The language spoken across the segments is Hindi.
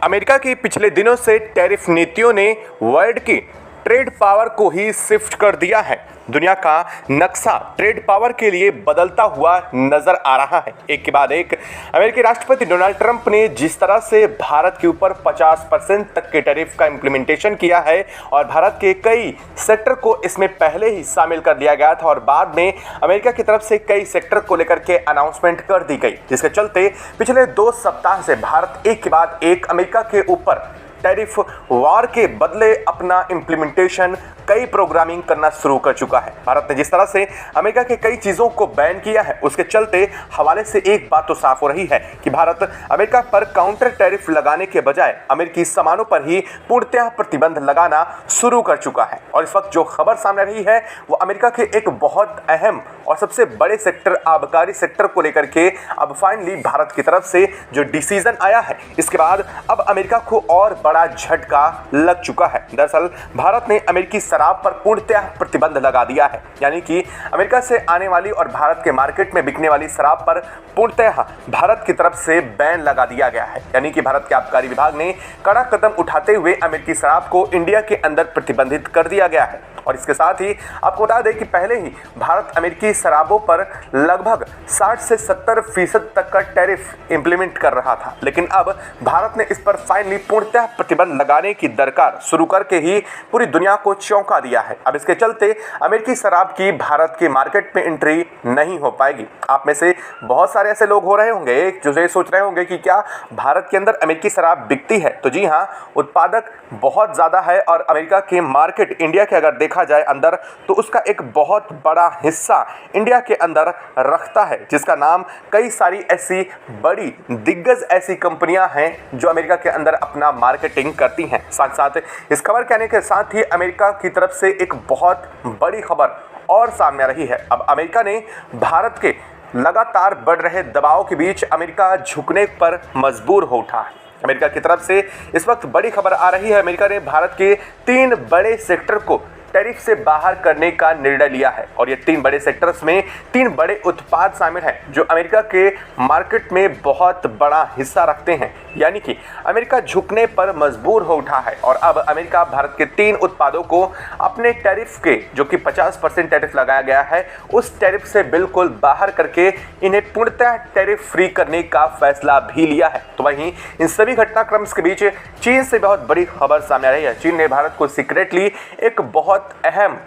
अमेरिका की पिछले दिनों से टैरिफ नीतियों ने वर्ल्ड की ट्रेड पावर को ही शिफ्ट कर दिया है। दुनिया का नक्शा ट्रेड पावर के लिए बदलता हुआ नजर आ रहा है। एक के बाद एक अमेरिकी राष्ट्रपति डोनाल्ड ट्रंप ने जिस तरह से भारत के ऊपर 50% तक के टैरिफ का इम्प्लीमेंटेशन किया है और भारत के कई सेक्टर को इसमें पहले ही शामिल कर लिया गया था और बाद में अमेरिका की तरफ से कई सेक्टर को लेकर के अनाउंसमेंट कर दी गई, जिसके चलते पिछले 2 सप्ताह से भारत एक के बाद एक अमेरिका के ऊपर टैरिफ वार के बदले अपना इम्प्लीमेंटेशन कई प्रोग्रामिंग करना शुरू कर चुका है। भारत ने जिस तरह से अमेरिका के कई चीज़ों को बैन किया है, उसके चलते हवाले से एक बात तो साफ हो रही है कि भारत अमेरिका पर काउंटर टैरिफ लगाने के बजाय अमेरिकी सामानों पर ही पूर्णतः प्रतिबंध लगाना शुरू कर चुका है। और इस वक्त जो खबर सामने रही है वो अमेरिका के एक बहुत अहम और सबसे बड़े सेक्टर आबकारी सेक्टर को लेकर के अब फाइनली भारत की तरफ से जो डिसीजन आया है, इसके बाद अब अमेरिका को और बड़ा झटका लग चुका है। दरअसल भारत ने अमेरिकी शराब पर पूर्णतः प्रतिबंध लगा दिया है, यानी कि अमेरिका से आने वाली और भारत के मार्केट में बिकने वाली शराब पर पूर्णतः भारत की तरफ से बैन लगा दिया गया है। यानी कि भारत के आबकारी विभाग ने कड़ा कदम उठाते हुए अमेरिकी शराब को इंडिया के अंदर प्रतिबंधित कर दिया गया है। और इसके साथ ही आपको बता दें कि पहले ही भारत अमेरिकी शराबों पर लगभग 60 से 70% तक का टैरिफ इंप्लीमेंट कर रहा था, लेकिन अब भारत ने इस पर फाइनली पूर्णतः प्रतिबंध लगाने की दरकार शुरू करके ही पूरी दुनिया को चौंका दिया है। अब इसके चलते अमेरिकी शराब की भारत के मार्केट में एंट्री नहीं हो पाएगी। आप में से बहुत सारे ऐसे लोग हो रहे होंगे जो ये सोच रहे होंगे कि क्या भारत के अंदर अमेरिकी शराब बिकती है? तो जी हाँ, उत्पादक बहुत ज़्यादा है और अमेरिका के मार्केट इंडिया के अगर देखा जाए अंदर तो उसका एक बहुत बड़ा हिस्सा इंडिया के अंदर रखता है, जिसका नाम कई सारी ऐसी बड़ी दिग्गज ऐसी कंपनियां हैं जो अमेरिका के अंदर अपना मार्केटिंग करती हैं। साथ साथ इस खबर के आने के साथ ही अमेरिका की तरफ से एक बहुत बड़ी खबर और सामने आ रही है। अब अमेरिका ने भारत के लगातार बढ़ रहे दबाव के बीच अमेरिका झुकने पर मजबूर हो उठा है। अमेरिका की तरफ से इस वक्त बड़ी खबर आ रही है। अमेरिका ने भारत के 3 बड़े सेक्टर को टैरिफ से बाहर करने का निर्णय लिया है और ये 3 बड़े सेक्टर्स में 3 बड़े उत्पाद शामिल हैं जो अमेरिका के मार्केट में बहुत बड़ा हिस्सा रखते हैं। यानी कि अमेरिका झुकने पर मजबूर हो उठा है और अब अमेरिका भारत के 3 उत्पादों को अपने टैरिफ के जो कि 50% टैरिफ लगाया गया है उस टैरिफ से बिल्कुल बाहर करके इन्हें पूर्णतः टैरिफ फ्री करने का फैसला भी लिया है। तो वहीं इन सभी घटनाक्रम के बीच चीन से बहुत बड़ी खबर सामने आ रही है। चीन ने भारत को सीक्रेटली एक बहुत अहम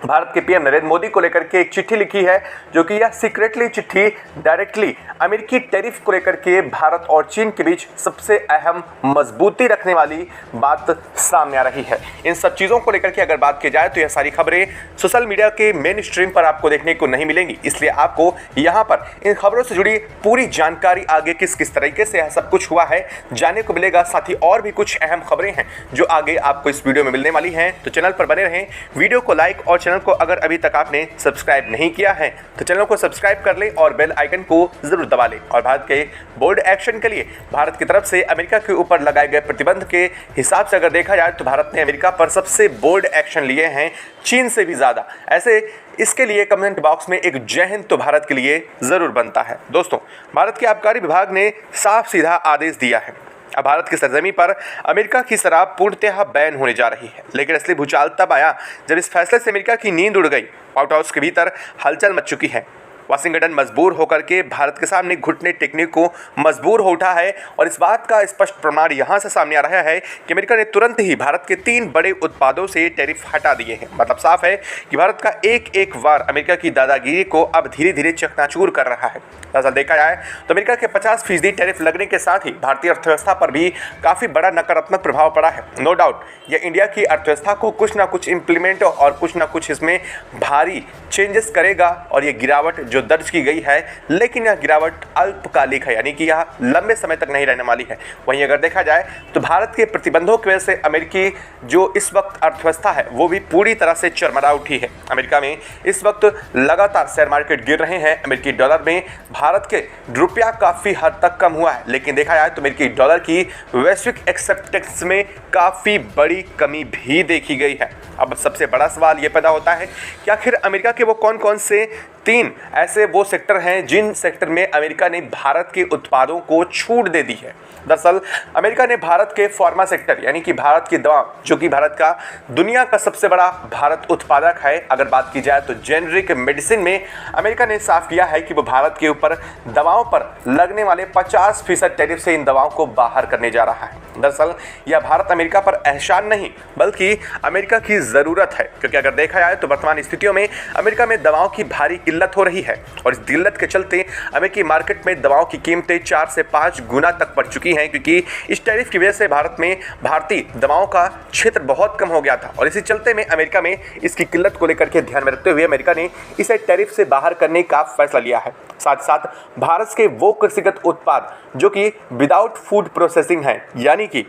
भारत के पीएम नरेंद्र मोदी को लेकर के एक चिट्ठी लिखी है, जो कि यह सीक्रेटली चिट्ठी डायरेक्टली अमेरिकी टैरिफ को लेकर के भारत और चीन के बीच सबसे अहम मजबूती रखने वाली बात सामने आ रही है। इन सब चीज़ों को लेकर के अगर बात की जाए तो यह सारी खबरें सोशल मीडिया के मेन स्ट्रीम पर आपको देखने को नहीं मिलेंगी, इसलिए आपको यहाँ पर इन खबरों से जुड़ी पूरी जानकारी आगे किस किस तरीके से यह सब कुछ हुआ है जानने को मिलेगा। साथ ही और भी कुछ अहम खबरें हैं जो आगे आपको इस वीडियो में मिलने वाली हैं, तो चैनल पर बने रहें। वीडियो को लाइक और चैनल को अगर अभी तक आपने सब्सक्राइब नहीं किया है तो चैनल को सब्सक्राइब कर लें और बेल आइकन को जरूर दबा लें। और भारत के बोल्ड एक्शन के लिए भारत की तरफ से अमेरिका के ऊपर लगाए गए प्रतिबंध के हिसाब से अगर देखा जाए तो भारत ने अमेरिका पर सबसे बोल्ड एक्शन लिए हैं, चीन से भी ज़्यादा। ऐसे इसके लिए कमेंट बॉक्स में एक जय हिंद तो भारत के लिए ज़रूर बनता है। दोस्तों, भारत के आबकारी विभाग ने साफ सीधा आदेश दिया है, अब भारत की सरजमी पर अमेरिका की शराब पूर्णतः बैन होने जा रही है। लेकिन असली भूचाल तब आया जब इस फैसले से अमेरिका की नींद उड़ गई। व्हाइट हाउस के भीतर हलचल मच चुकी है। वाशिंगटन मजबूर होकर के भारत के सामने घुटने टेकने को मजबूर हो उठा है और इस बात का स्पष्ट प्रमाण यहाँ से सामने आ रहा है कि अमेरिका ने तुरंत ही भारत के 3 बड़े उत्पादों से टैरिफ हटा दिए हैं। मतलब साफ है कि भारत का एक वार अमेरिका की दादागिरी को अब धीरे धीरे चकनाचूर कर रहा है। दरअसल देखा जाए तो अमेरिका के 50% टैरिफ लगने के साथ ही भारतीय अर्थव्यवस्था पर भी काफ़ी बड़ा नकारात्मक प्रभाव पड़ा है। नो डाउट यह इंडिया की अर्थव्यवस्था को कुछ ना कुछ इम्प्लीमेंट और कुछ ना कुछ इसमें भारी चेंजेस करेगा और ये गिरावट जो दर्ज की गई है, लेकिन यह गिरावट अल्पकालिक है, यानी कि यह लंबे समय तक नहीं रहने वाली है। वहीं अगर देखा जाए तो भारत के प्रतिबंधों की वजह से अमेरिकी जो इस वक्त अर्थव्यवस्था है वो भी पूरी तरह से चरमरा उठी है। अमेरिका में इस वक्त लगातार शेयर मार्केट गिर रहे हैं। अमेरिकी डॉलर में भारत के रुपया काफ़ी हद तक कम हुआ है, लेकिन देखा जाए तो अमेरिकी डॉलर की वैश्विक एक्सेप्टेंस में काफ़ी बड़ी कमी भी देखी गई है। अब सबसे बड़ा सवाल ये पैदा होता है कि आखिर अमेरिका के वो कौन कौन से 3 ऐसे ऐसे वो सेक्टर हैं जिन सेक्टर में अमेरिका ने भारत के उत्पादों को छूट दे दी है। दरअसल अमेरिका ने भारत के फार्मा सेक्टर यानी कि भारत की दवा, जो कि भारत का दुनिया का सबसे बड़ा भारत उत्पादक है, अगर बात की जाए तो जेनरिक मेडिसिन में अमेरिका ने साफ किया है कि वो भारत के ऊपर दवाओं पर लगने वाले 50% टैरिफ से इन दवाओं को बाहर करने जा रहा है। दरअसल यह भारत अमेरिका पर एहसान नहीं बल्कि अमेरिका की ज़रूरत है, क्योंकि अगर देखा जाए तो वर्तमान स्थितियों में अमेरिका में दवाओं की भारी किल्लत हो रही है और इस किल्लत के चलते अमेरिकी मार्केट में दवाओं की कीमतें 4 से 5 गुना तक बढ़ चुकी हैं, क्योंकि इस टैरिफ की वजह से भारत में भारतीय दवाओं का क्षेत्र बहुत कम हो गया था और इसी चलते में अमेरिका में इसकी किल्लत को लेकर के ध्यान में रखते हुए अमेरिका ने इसे टैरिफ से बाहर करने का फैसला लिया है। साथ साथ भारत के वो कृषिगत उत्पाद जो कि विदाउट फूड प्रोसेसिंग है, यानी कि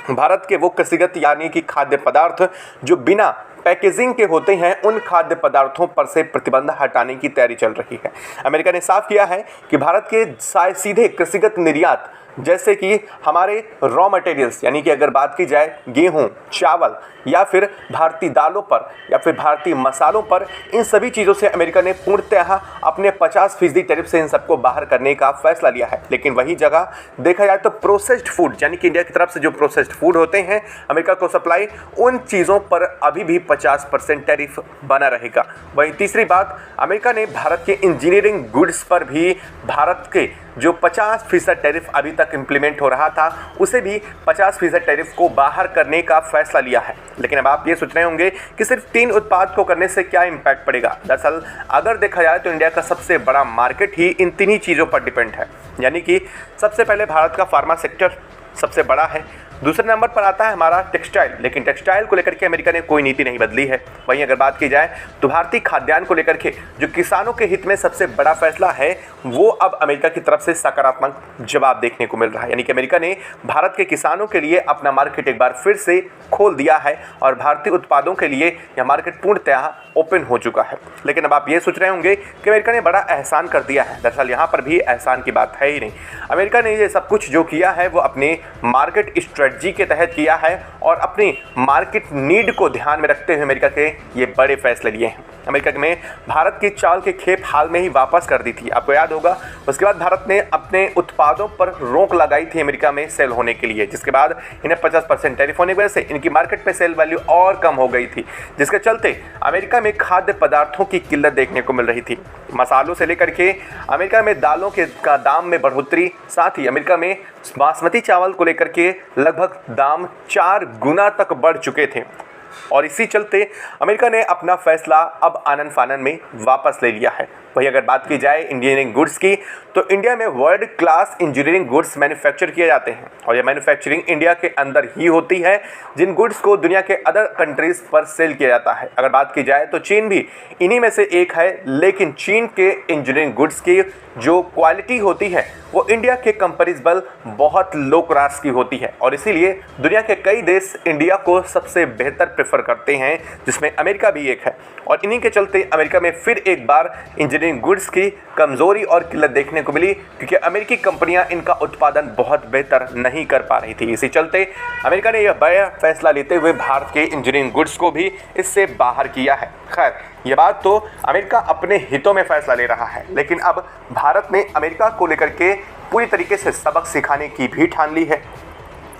भारत के वो कृषिगत यानी कि खाद्य पदार्थ जो बिना पैकेजिंग के होते हैं, उन खाद्य पदार्थों पर से प्रतिबंध हटाने की तैयारी चल रही है। अमेरिका ने साफ किया है कि भारत के सीधे कृषिगत निर्यात जैसे कि हमारे रॉ मटेरियल्स यानी कि अगर बात की जाए गेहूं, चावल या फिर भारतीय दालों पर या फिर भारतीय मसालों पर, इन सभी चीज़ों से अमेरिका ने पूर्णतः अपने 50% टैरिफ से इन सबको बाहर करने का फैसला लिया है। लेकिन वही जगह देखा जाए तो प्रोसेस्ड फूड यानी कि इंडिया की तरफ से जो प्रोसेस्ड फूड होते हैं अमेरिका को सप्लाई, उन चीज़ों पर अभी भी 50% टैरिफ बना रहेगा। वहीं तीसरी बात, अमेरिका ने भारत के इंजीनियरिंग गुड्स पर भी भारत के जो 50% टैरिफ अभी तक इम्प्लीमेंट हो रहा था, उसे भी 50% टैरिफ को बाहर करने का फैसला लिया है। लेकिन अब आप ये सोच रहे होंगे कि सिर्फ 3 उत्पाद को करने से क्या इम्पैक्ट पड़ेगा। दरअसल अगर देखा जाए तो इंडिया का सबसे बड़ा मार्केट ही इन 3 ही चीज़ों पर डिपेंड है, यानी कि सबसे पहले भारत का फार्मा सेक्टर सबसे बड़ा है, दूसरे नंबर पर आता है हमारा टेक्सटाइल, लेकिन टेक्सटाइल को लेकर के अमेरिका ने कोई नीति नहीं बदली है। वहीं अगर बात की जाए तो भारतीय खाद्यान्न को लेकर के जो किसानों के हित में सबसे बड़ा फैसला है, वो अब अमेरिका की तरफ से सकारात्मक जवाब देखने को मिल रहा है, यानी कि अमेरिका ने भारत के किसानों के लिए अपना मार्केट एक बार फिर से खोल दिया है और भारतीय उत्पादों के लिए यह मार्केट पूर्णतः ओपन हो चुका है। लेकिन अब आप ये सोच रहे होंगे कि अमेरिका ने बड़ा एहसान कर दिया है। दरअसल यहाँ पर भी एहसान की बात है ही नहीं। अमेरिका ने ये सब कुछ जो किया है वो अपने मार्केट स्ट्रेटजी के तहत किया है और अपनी मार्केट नीड को ध्यान में रखते हुए अमेरिका के ये बड़े फैसले लिए हैं। अमेरिका में भारत की चावल की खेप हाल में ही वापस कर दी थी, आपको याद होगा। उसके बाद भारत ने अपने उत्पादों पर रोक लगाई थी अमेरिका में सेल होने के लिए, जिसके बाद इन्हें 50% टैरिफ होने की वजह से इनकी मार्केट में सेल वैल्यू और कम हो गई थी, जिसके चलते अमेरिका में खाद्य पदार्थों की किल्लत देखने को मिल रही थी। मसालों से लेकर के अमेरिका में दालों के का दाम में बढ़ोतरी, साथ ही अमेरिका में बासमती चावल को लेकर के लगभग दाम 4 गुना तक बढ़ चुके थे और इसी चलते अमेरिका ने अपना फैसला अब आनन फानन में वापस ले लिया है। वही अगर बात की जाए इंजीनियरिंग गुड्स की, तो इंडिया में world class engineering goods manufacture किए जाते हैं और यह मैन्युफैक्चरिंग इंडिया के अंदर ही होती है, जिन गुड्स को दुनिया के अदर कंट्रीज़ पर सेल किया जाता है। अगर बात की जाए तो चीन भी इन्हीं में से एक है, लेकिन चीन के इंजीनियरिंग गुड्स की जो क्वालिटी होती है वो इंडिया के कंपेरिजबल बहुत लो क्लास की होती है और इसीलिए दुनिया के कई देश इंडिया को सबसे बेहतर प्रेफर करते हैं, जिसमें अमेरिका भी एक है। और इन्हीं के चलते अमेरिका में फिर एक बार इंजीनियरिंग गुड्स की कमज़ोरी और किल्लत देखने को मिली, क्योंकि अमेरिकी कंपनियां इनका उत्पादन बहुत बेहतर नहीं कर पा रही थी। इसी चलते अमेरिका ने यह बड़ा फैसला लेते हुए भारत के इंजीनियरिंग गुड्स को भी इससे बाहर किया है। खैर, ये बात तो अमेरिका अपने हितों में फैसला ले रहा है, लेकिन अब भारत ने अमेरिका को लेकर के पूरी तरीके से सबक सिखाने की भी ठान ली है।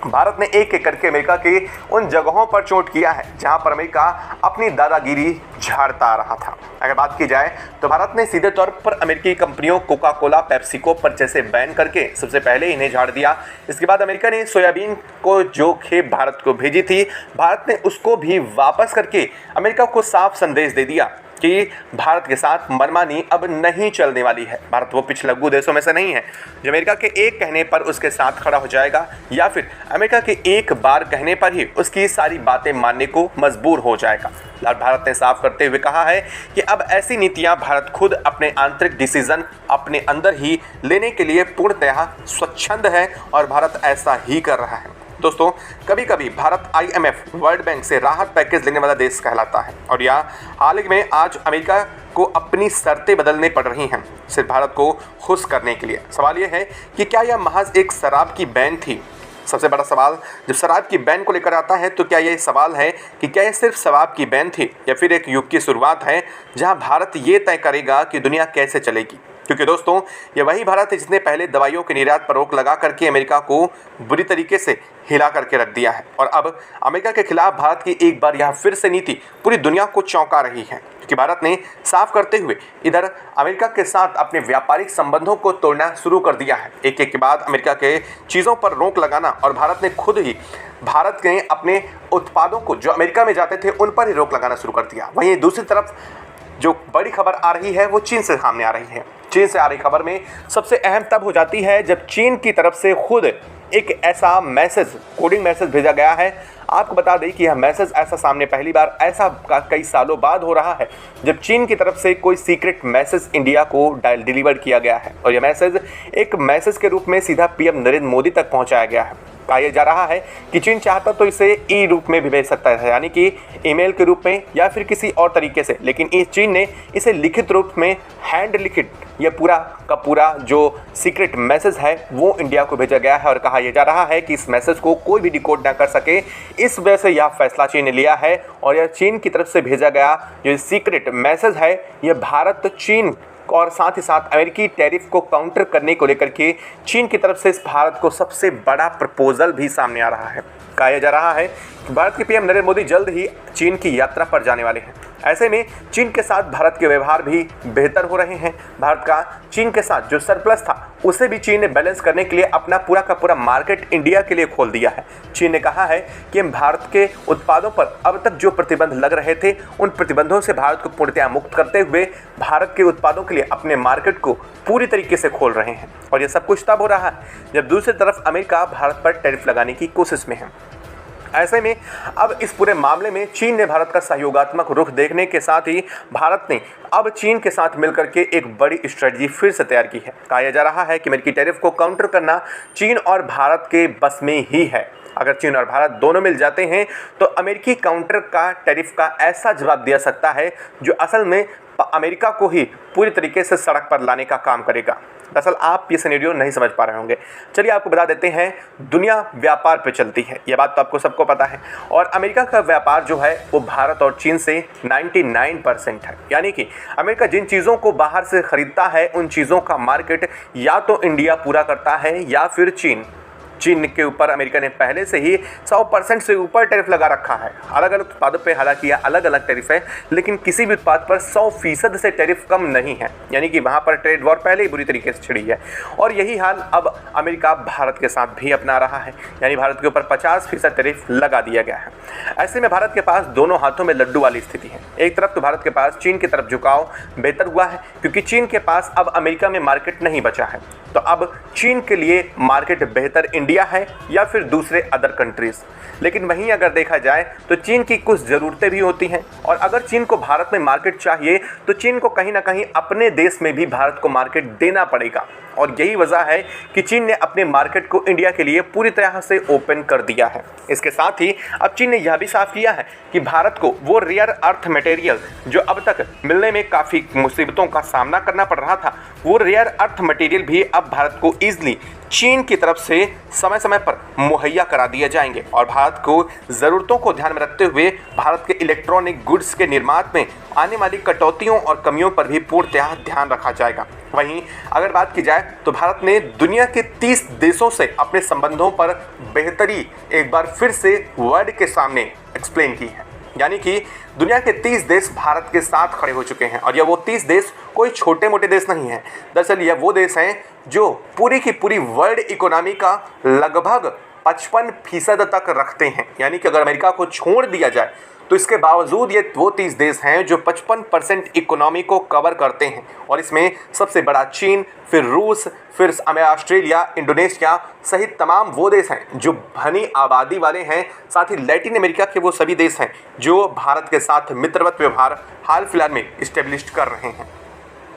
भारत ने एक एक करके अमेरिका के उन जगहों पर चोट किया है जहां पर अमेरिका अपनी दादागिरी झाड़ता आ रहा था। अगर बात की जाए तो भारत ने सीधे तौर पर अमेरिकी कंपनियों कोका कोला, पेप्सिको पर जैसे बैन करके सबसे पहले इन्हें झाड़ दिया। इसके बाद अमेरिका ने सोयाबीन को जो खेप भारत को भेजी थी, भारत ने उसको भी वापस करके अमेरिका को साफ संदेश दे दिया कि भारत के साथ मनमानी अब नहीं चलने वाली है। भारत वो पिछलग्गू देशों में से नहीं है जो अमेरिका के एक कहने पर उसके साथ खड़ा हो जाएगा या फिर अमेरिका के एक बार कहने पर ही उसकी सारी बातें मानने को मजबूर हो जाएगा। भारत ने साफ करते हुए कहा है कि अब ऐसी नीतियां भारत खुद अपने आंतरिक डिसीजन अपने अंदर ही लेने के लिए पूर्णतः स्वच्छंद है और भारत ऐसा ही कर रहा है। दोस्तों, कभी कभी भारत IMF वर्ल्ड बैंक से राहत पैकेज लेने वाला देश कहलाता है और यह हाल ही में आज अमेरिका को अपनी शर्तें बदलनी पड़ रही हैं सिर्फ भारत को खुश करने के लिए। सवाल यह है कि क्या यह महज एक शराब की बैन थी सबसे बड़ा सवाल जब शराब की बैन को लेकर आता है तो क्या ये सवाल है कि क्या ये सिर्फ शराब की बैन थी या फिर एक युग की शुरुआत है जहां भारत ये तय करेगा कि दुनिया कैसे चलेगी। क्योंकि दोस्तों ये वही भारत है जिसने पहले दवाइयों के निर्यात पर रोक लगा करके अमेरिका को बुरी तरीके से हिला करके रख दिया है और अब अमेरिका के खिलाफ भारत की एक बार यह फिर से नीति पूरी दुनिया को चौंका रही है। क्योंकि भारत ने साफ करते हुए इधर अमेरिका के साथ अपने व्यापारिक संबंधों को तोड़ना शुरू कर दिया है। एक के बाद अमेरिका के चीज़ों पर रोक लगाना और भारत ने खुद ही भारत के अपने उत्पादों को जो अमेरिका में जाते थे उन पर ही रोक लगाना शुरू कर दिया। वहीं दूसरी तरफ जो बड़ी खबर आ रही है वो चीन से सामने आ रही है। चीन से आ रही खबर में सबसे अहम तब हो जाती है जब चीन की तरफ से खुद एक ऐसा मैसेज, कोडिंग मैसेज भेजा गया है। आपको बता दें कि यह मैसेज ऐसा सामने पहली बार ऐसा कई सालों बाद हो रहा है जब चीन की तरफ से कोई सीक्रेट मैसेज इंडिया को डिलीवर किया गया है और यह मैसेज एक मैसेज के रूप में सीधा पीएम नरेंद्र मोदी तक पहुंचाया गया है। कहा जा रहा है कि चीन चाहता तो इसे ई रूप में भी भेज सकता है, यानी कि ईमेल के रूप में या फिर किसी और तरीके से, लेकिन इस चीन ने इसे लिखित रूप में हैंड लिखित यह पूरा का पूरा जो सीक्रेट मैसेज है वो इंडिया को भेजा गया है और कहा यह जा रहा है कि इस मैसेज को कोई भी डिकोड ना कर सके। इस वजह से यह फैसला चीन ने लिया है और यह चीन की तरफ से भेजा गया जो सीक्रेट मैसेज है यह भारत, चीन और साथ ही साथ अमेरिकी टैरिफ को काउंटर करने को लेकर के चीन की तरफ से इस भारत को सबसे बड़ा प्रपोजल भी सामने आ रहा है। कहा जा रहा है कि भारत के पीएम नरेंद्र मोदी जल्द ही चीन की यात्रा पर जाने वाले हैं। ऐसे में चीन के साथ भारत के व्यवहार भी बेहतर हो रहे हैं। भारत का चीन के साथ जो सरप्लस था उसे भी चीन ने बैलेंस करने के लिए अपना पूरा का पूरा मार्केट इंडिया के लिए खोल दिया है। चीन ने कहा है कि हम भारत के उत्पादों पर अब तक जो प्रतिबंध लग रहे थे उन प्रतिबंधों से भारत को पूर्णतया मुक्त करते हुए भारत के उत्पादों के लिए अपने मार्केट को पूरी तरीके से खोल रहे हैं। और यह सब कुछ तब हो रहा है जब दूसरी तरफ अमेरिका भारत पर टैरिफ लगाने की कोशिश में है। ऐसे में अब इस पूरे मामले में चीन ने भारत का सहयोगात्मक रुख देखने के साथ ही भारत ने अब चीन के साथ मिलकर के एक बड़ी स्ट्रेटजी फिर से तैयार की है। कहा जा रहा है कि अमेरिकी टैरिफ को काउंटर करना चीन और भारत के बस में ही है। अगर चीन और भारत दोनों मिल जाते हैं तो अमेरिकी काउंटर का टैरिफ का ऐसा जवाब दिया सकता है जो असल में अमेरिका को ही पूरी तरीके से सड़क पर लाने का काम करेगा। दरअसल आप ये सिनेरियो नहीं समझ पा रहे होंगे। चलिए आपको बता देते हैं, दुनिया व्यापार पे चलती है, ये बात तो आपको सबको पता है। और अमेरिका का व्यापार जो है वो भारत और चीन से 99% है। यानी कि अमेरिका जिन चीज़ों को बाहर से खरीदता है उन चीज़ों का मार्केट या तो इंडिया पूरा करता है या फिर चीन। चीन के ऊपर अमेरिका ने पहले से ही 100% से ऊपर टैरिफ लगा रखा है। अलग अलग उत्पादों पे हालांकि अलग अलग टैरिफ है, लेकिन किसी भी उत्पाद पर 100% से टैरिफ कम नहीं है। यानी कि वहाँ पर ट्रेड वॉर पहले ही बुरी तरीके से छिड़ी है और यही हाल अब अमेरिका भारत के साथ भी अपना रहा है। यानी भारत के ऊपर 50% टैरिफ लगा दिया गया है। ऐसे में भारत के पास दोनों हाथों में लड्डू वाली स्थिति है। एक तरफ तो भारत के पास चीन की तरफ झुकाव बेहतर हुआ है क्योंकि चीन के पास अब अमेरिका में मार्केट नहीं बचा है, तो अब चीन के लिए मार्केट बेहतर इंडिया है या फिर दूसरे अदर कंट्रीज। लेकिन वहीं अगर देखा जाए तो चीन की कुछ ज़रूरतें भी होती हैं और अगर चीन को भारत में मार्केट चाहिए तो चीन को कहीं ना कहीं अपने देश में भी भारत को मार्केट देना पड़ेगा। और यही वजह है कि चीन ने अपने मार्केट को इंडिया के लिए पूरी तरह से ओपन कर दिया है। इसके साथ ही अब चीन ने यह भी साफ किया है कि भारत को वो रेयर अर्थ मटेरियल जो अब तक मिलने में काफ़ी मुसीबतों का सामना करना पड़ रहा था, वो रेयर अर्थ मटेरियल भी अब भारत को ईजिली चीन की तरफ से समय समय पर मुहैया करा दिए जाएंगे। और भारत को ज़रूरतों को ध्यान में रखते हुए भारत के इलेक्ट्रॉनिक गुड्स के निर्माण में आने वाली कटौतियों और कमियों पर भी पूर्णतः ध्यान रखा जाएगा। वहीं अगर बात की जाए तो भारत ने दुनिया के 30 देशों से अपने संबंधों पर बेहतरी एक बार फिर से वर्ल्ड के सामने एक्सप्लेन की है। यानी कि दुनिया के 30 देश भारत के साथ खड़े हो चुके हैं और यह वो 30 देश कोई छोटे मोटे देश नहीं हैं। दरअसल यह वो देश हैं जो पूरी की पूरी वर्ल्ड इकोनॉमी का लगभग 55% तक रखते हैं। यानी कि अगर अमेरिका को छोड़ दिया जाए तो इसके बावजूद ये वो 30 देश हैं जो 55% इकोनॉमी को कवर करते हैं और इसमें सबसे बड़ा चीन, फिर रूस, फिर ऑस्ट्रेलिया, इंडोनेशिया सहित तमाम वो देश हैं जो घनी आबादी वाले हैं। साथ ही लैटिन अमेरिका के वो सभी देश हैं जो भारत के साथ मित्रवत व्यवहार हाल फिलहाल में इस्टेब्लिश कर रहे हैं।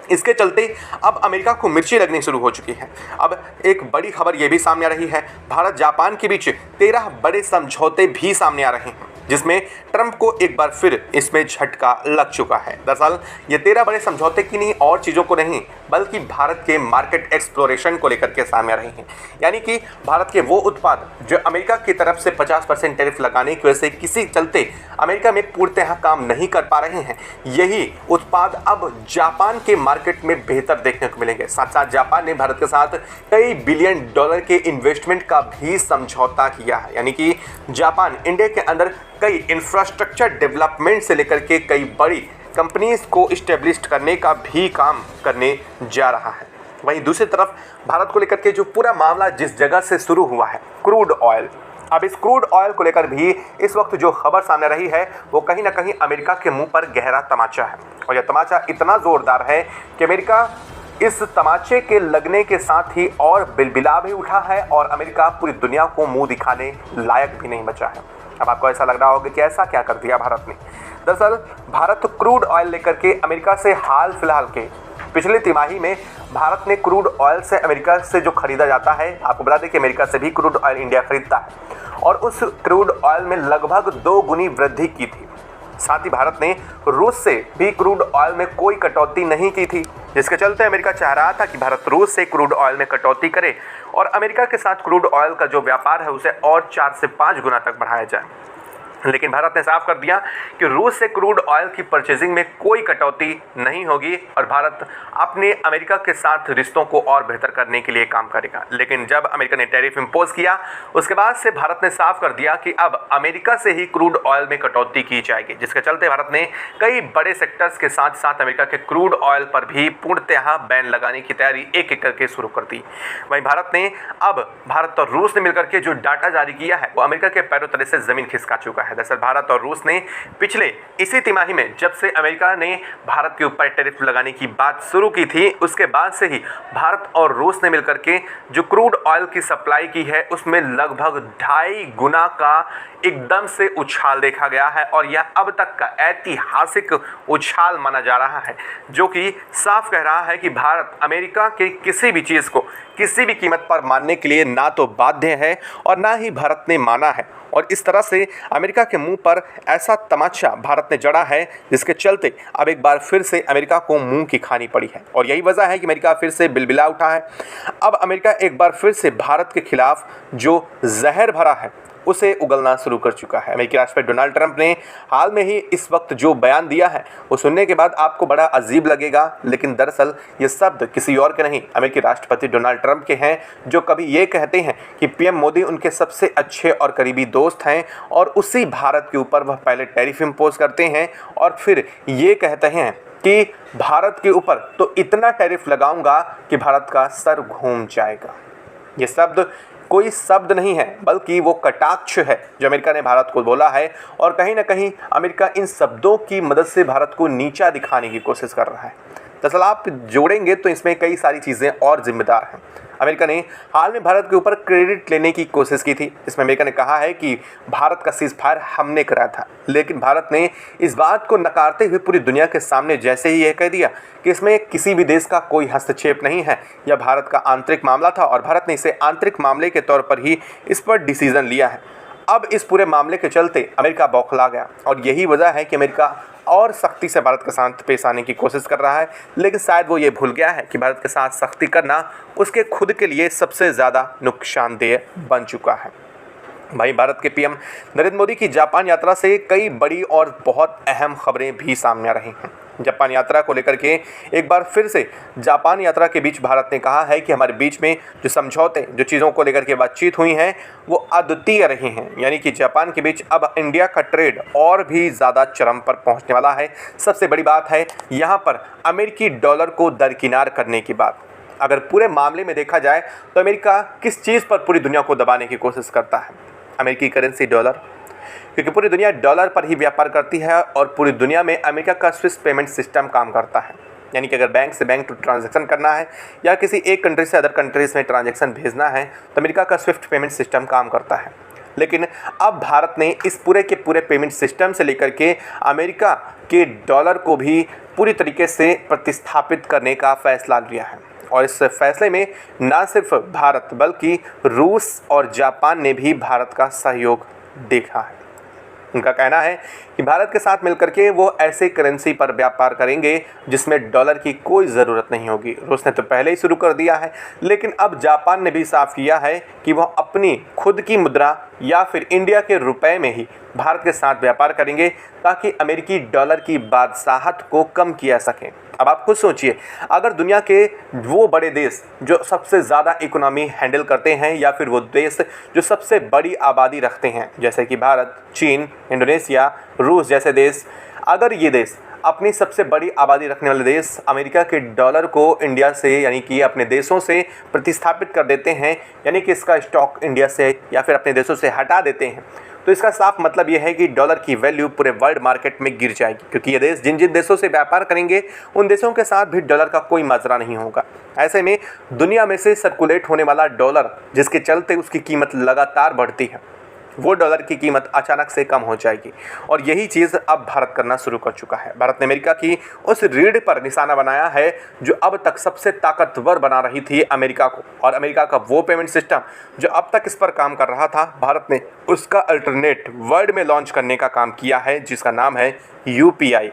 इसके चलते अब अमेरिका को मिर्ची लगनी शुरू हो चुकी है। अब एक बड़ी खबर ये भी सामने आ रही है, भारत जापान के बीच 13 बड़े समझौते भी सामने आ रहे हैं जिसमें ट्रंप को एक बार फिर इसमें झटका लग चुका है। दरअसल ये 13 बड़े समझौते की नहीं और चीज़ों को नहीं, बल्कि भारत के मार्केट एक्सप्लोरेशन को लेकर के सामने आ रही हैं। यानी कि भारत के वो उत्पाद जो अमेरिका की तरफ से 50% टैरिफ लगाने की वजह से किसी चलते अमेरिका में पूर्णतः काम नहीं कर पा रहे हैं, यही उत्पाद अब जापान के मार्केट में बेहतर देखने को मिलेंगे। साथ साथ जापान ने भारत के साथ कई बिलियन डॉलर के इन्वेस्टमेंट का भी समझौता किया है। यानी कि जापान इंडिया के अंदर कई इंफ्रास्ट्रक्चर डेवलपमेंट से लेकर के कई बड़ी कंपनीज को इस्टेब्लिश करने का भी काम करने जा रहा है। वहीं दूसरी तरफ भारत को लेकर के जो पूरा मामला जिस जगह से शुरू हुआ है, क्रूड ऑयल, अब इस क्रूड ऑयल को लेकर भी इस वक्त जो खबर सामने रही है वो कहीं ना कहीं अमेरिका के मुंह पर गहरा तमाचा है। और यह तमाचा इतना जोरदार है कि अमेरिका इस तमाचे के लगने के साथ ही और बिलबिला भी उठा है और अमेरिका पूरी दुनिया को मुंह दिखाने लायक भी नहीं बचा है। अब आपको ऐसा लग रहा होगा कि ऐसा क्या कर दिया भारत ने। दरअसल भारत क्रूड ऑयल लेकर के अमेरिका से हाल फिलहाल के पिछले तिमाही में भारत ने क्रूड ऑयल से अमेरिका से जो खरीदा जाता है, आपको बता दें कि अमेरिका से भी क्रूड ऑयल इंडिया खरीदता है और उस क्रूड ऑयल में लगभग 2 गुनी वृद्धि की थी। साथ ही भारत ने रूस से भी क्रूड ऑयल में कोई कटौती नहीं की थी, जिसके चलते अमेरिका चाह रहा था कि भारत रूस से क्रूड ऑयल में कटौती करे और अमेरिका के साथ क्रूड ऑयल का जो व्यापार है उसे और 4 से 5 गुना तक बढ़ाया जाए। लेकिन भारत ने साफ कर दिया कि रूस से क्रूड ऑयल की परचेजिंग में कोई कटौती नहीं होगी और भारत अपने अमेरिका के साथ रिश्तों को और बेहतर करने के लिए काम करेगा। लेकिन जब अमेरिका ने टैरिफ इंपोज किया उसके बाद से भारत ने साफ कर दिया कि अब अमेरिका से ही क्रूड ऑयल में कटौती की जाएगी, जिसके चलते भारत ने कई बड़े सेक्टर्स के साथ साथ अमेरिका के क्रूड ऑयल पर भी पूर्णतः बैन लगाने की तैयारी एक एक करके शुरू कर दी। वहीं भारत और रूस ने मिलकर के जो डाटा जारी किया है वो अमेरिका के पैरों तले से जमीन खिसका चुका है। दरअसल भारत और रूस ने पिछले इसी तिमाही में जब से अमेरिका ने भारत के ऊपर टैरिफ लगाने की बात शुरू की थी उसके बाद से ही भारत और रूस ने मिलकर के जो क्रूड ऑयल की सप्लाई की है उसमें लगभग 2.5 गुना का एकदम से उछाल देखा गया है और यह अब तक का ऐतिहासिक उछाल माना जा रहा है, जो कि साफ कह रहा है कि भारत अमेरिका के किसी भी चीज़ को किसी भी कीमत पर मानने के लिए ना तो बाध्य है और ना ही भारत ने माना है। और इस तरह से अमेरिका के मुंह पर ऐसा तमाचा भारत ने जड़ा है जिसके चलते अब एक बार फिर से अमेरिका को मुंह की खानी पड़ी है और यही वजह है कि अमेरिका फिर से बिलबिला उठा है। अब अमेरिका एक बार फिर से भारत के खिलाफ जो जहर भरा है उसे उगलना शुरू कर चुका है। अमेरिकी राष्ट्रपति डोनाल्ड ट्रंप ने हाल में ही इस वक्त जो बयान दिया है वो सुनने के बाद आपको बड़ा अजीब लगेगा, लेकिन दरअसल ये शब्द किसी और के नहीं अमेरिकी राष्ट्रपति डोनाल्ड ट्रंप के हैं, जो कभी ये कहते हैं कि पीएम मोदी उनके सबसे अच्छे और करीबी दोस्त हैं और उसी भारत के ऊपर वह पहले टैरिफ इंपोज करते हैं और फिर ये कहते हैं कि भारत के ऊपर तो इतना टैरिफ लगाऊंगा कि भारत का सर घूम जाएगा। ये शब्द कोई शब्द नहीं है बल्कि वो कटाक्ष है जो अमेरिका ने भारत को बोला है और कहीं ना कहीं अमेरिका इन शब्दों की मदद से भारत को नीचा दिखाने की कोशिश कर रहा है। दरअसल आप जोड़ेंगे तो इसमें कई सारी चीज़ें और जिम्मेदार हैं। अमेरिका ने हाल में भारत के ऊपर क्रेडिट लेने की कोशिश की थी, जिसमें अमेरिका ने कहा है कि भारत का सीज फायर हमने करा था, लेकिन भारत ने इस बात को नकारते हुए पूरी दुनिया के सामने जैसे ही यह कह दिया कि इसमें किसी भी देश का कोई हस्तक्षेप नहीं है, यह भारत का आंतरिक मामला था और भारत ने इसे आंतरिक मामले के तौर पर ही इस पर डिसीजन लिया है। अब इस पूरे मामले के चलते अमेरिका बौखला गया और यही वजह है कि अमेरिका और सख्ती से भारत के साथ पेश आने की कोशिश कर रहा है, लेकिन शायद वो ये भूल गया है कि भारत के साथ सख्ती करना उसके खुद के लिए सबसे ज़्यादा नुकसानदेह बन चुका है। भाई, भारत के पीएम नरेंद्र मोदी की जापान यात्रा से कई बड़ी और बहुत अहम खबरें भी सामने आ रही हैं। जापान यात्रा को लेकर के एक बार फिर से जापान यात्रा के बीच भारत ने कहा है कि हमारे बीच में जो समझौते, जो चीज़ों को लेकर के बातचीत हुई हैं वो अद्वितीय रही हैं। यानी कि जापान के बीच अब इंडिया का ट्रेड और भी ज़्यादा चरम पर पहुंचने वाला है। सबसे बड़ी बात है यहाँ पर अमेरिकी डॉलर को दरकिनार करने की बात। अगर पूरे मामले में देखा जाए तो अमेरिका किस चीज़ पर पूरी दुनिया को दबाने की कोशिश करता है? अमेरिकी करेंसी डॉलर, क्योंकि पूरी दुनिया डॉलर पर ही व्यापार करती है और पूरी दुनिया में अमेरिका का स्विफ्ट पेमेंट सिस्टम काम करता है। यानी कि अगर बैंक से बैंक ट्रांजैक्शन करना है या किसी एक कंट्री से अदर कंट्रीज में ट्रांजैक्शन भेजना है तो अमेरिका का स्विफ्ट पेमेंट सिस्टम काम करता है। लेकिन अब भारत ने इस पूरे के पूरे पेमेंट सिस्टम से लेकर के अमेरिका के डॉलर को भी पूरी तरीके से प्रतिस्थापित करने का फैसला लिया है और इस फैसले में न सिर्फ भारत बल्कि रूस और जापान ने भी भारत का सहयोग देखा है। उनका कहना है कि भारत के साथ मिलकर के वो ऐसे करेंसी पर व्यापार करेंगे जिसमें डॉलर की कोई ज़रूरत नहीं होगी। रूस ने तो पहले ही शुरू कर दिया है, लेकिन अब जापान ने भी साफ किया है कि वह अपनी खुद की मुद्रा या फिर इंडिया के रुपए में ही भारत के साथ व्यापार करेंगे ताकि अमेरिकी डॉलर की बादशाहत को कम किया सके। अब आप खुद सोचिए, अगर दुनिया के वो बड़े देश जो सबसे ज़्यादा इकोनॉमी हैंडल करते हैं या फिर वो देश जो सबसे बड़ी आबादी रखते हैं जैसे कि भारत, चीन, इंडोनेशिया, रूस जैसे देश, अगर ये देश अपनी सबसे बड़ी आबादी रखने वाले देश अमेरिका के डॉलर को इंडिया से यानी कि अपने देशों से प्रतिस्थापित कर देते हैं, यानी कि इसका स्टॉक इंडिया से या फिर अपने देशों से हटा देते हैं, तो इसका साफ मतलब यह है कि डॉलर की वैल्यू पूरे वर्ल्ड मार्केट में गिर जाएगी, क्योंकि ये देश जिन जिन देशों से व्यापार करेंगे उन देशों के साथ भी डॉलर का कोई माजरा नहीं होगा। ऐसे में दुनिया में से सर्कुलेट होने वाला डॉलर जिसके चलते उसकी कीमत लगातार बढ़ती है, वो डॉलर की कीमत अचानक से कम हो जाएगी। और यही चीज़ अब भारत करना शुरू कर चुका है। भारत ने अमेरिका की उस रीढ़ पर निशाना बनाया है जो अब तक सबसे ताकतवर बना रही थी अमेरिका को, और अमेरिका का वो पेमेंट सिस्टम जो अब तक इस पर काम कर रहा था, भारत ने उसका अल्टरनेट वर्ल्ड में लॉन्च करने का काम किया है जिसका नाम है यूपीआई।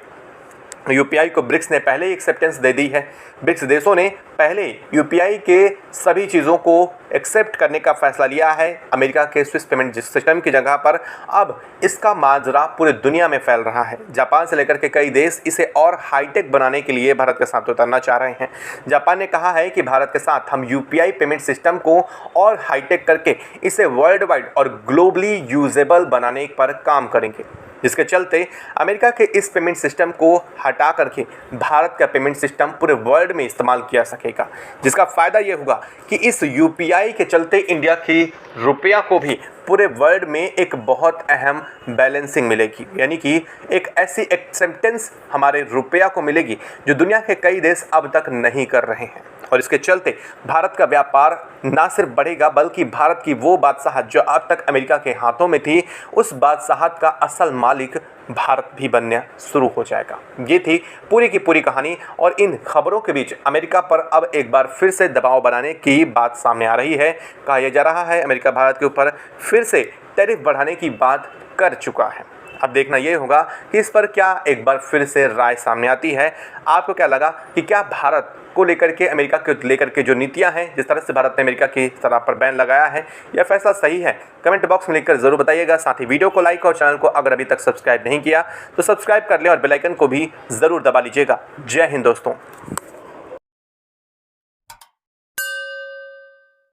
यूपीआई को ब्रिक्स ने पहले ही एक्सेप्टेंस दे दी है। ब्रिक्स देशों ने पहले यूपीआई के सभी चीज़ों को एक्सेप्ट करने का फैसला लिया है अमेरिका के स्विस पेमेंट सिस्टम की जगह पर। अब इसका माजरा पूरे दुनिया में फैल रहा है। जापान से लेकर के कई देश इसे और हाईटेक बनाने के लिए भारत के साथ उतरना चाह रहे हैं। जापान ने कहा है कि भारत के साथ हम यूपीआई पेमेंट सिस्टम को और हाईटेक करके इसे वर्ल्ड वाइड और ग्लोबली यूजेबल बनाने पर काम करेंगे, जिसके चलते अमेरिका के इस पेमेंट सिस्टम को हटा करके भारत का पेमेंट सिस्टम पूरे वर्ल्ड में इस्तेमाल किया सकेगा। जिसका फ़ायदा ये होगा कि इस यूपीआई के चलते इंडिया की रुपया को भी पूरे वर्ल्ड में एक बहुत अहम बैलेंसिंग मिलेगी, यानी कि एक ऐसी एक्सेप्टेंस हमारे रुपया को मिलेगी जो दुनिया के कई देश अब तक नहीं कर रहे हैं। और इसके चलते भारत का व्यापार ना सिर्फ बढ़ेगा बल्कि भारत की वो बादशाहत जो अब तक अमेरिका के हाथों में थी, उस बादशाहत का असल मालिक भारत भी बनना शुरू हो जाएगा। ये थी पूरी की पूरी कहानी, और इन खबरों के बीच अमेरिका पर अब एक बार फिर से दबाव बनाने की बात सामने आ रही है। कहा यह जा रहा है अमेरिका भारत के ऊपर फिर से टैरिफ बढ़ाने की बात कर चुका है। अब देखना ये होगा कि इस पर क्या एक बार फिर से राय सामने आती है। आपको क्या लगा कि क्या भारत को लेकर के अमेरिका को लेकर के जो नीतियां हैं, जिस तरह से भारत ने अमेरिका की शराब पर बैन लगाया है, यह फैसला सही है? कमेंट बॉक्स में लिखकर जरूर बताइएगा। साथ ही वीडियो को लाइक और चैनल को अगर अभी तक सब्सक्राइब नहीं किया तो सब्सक्राइब कर लें और बेल आइकन को भी जरूर दबा लीजिएगा। जय हिंद दोस्तों।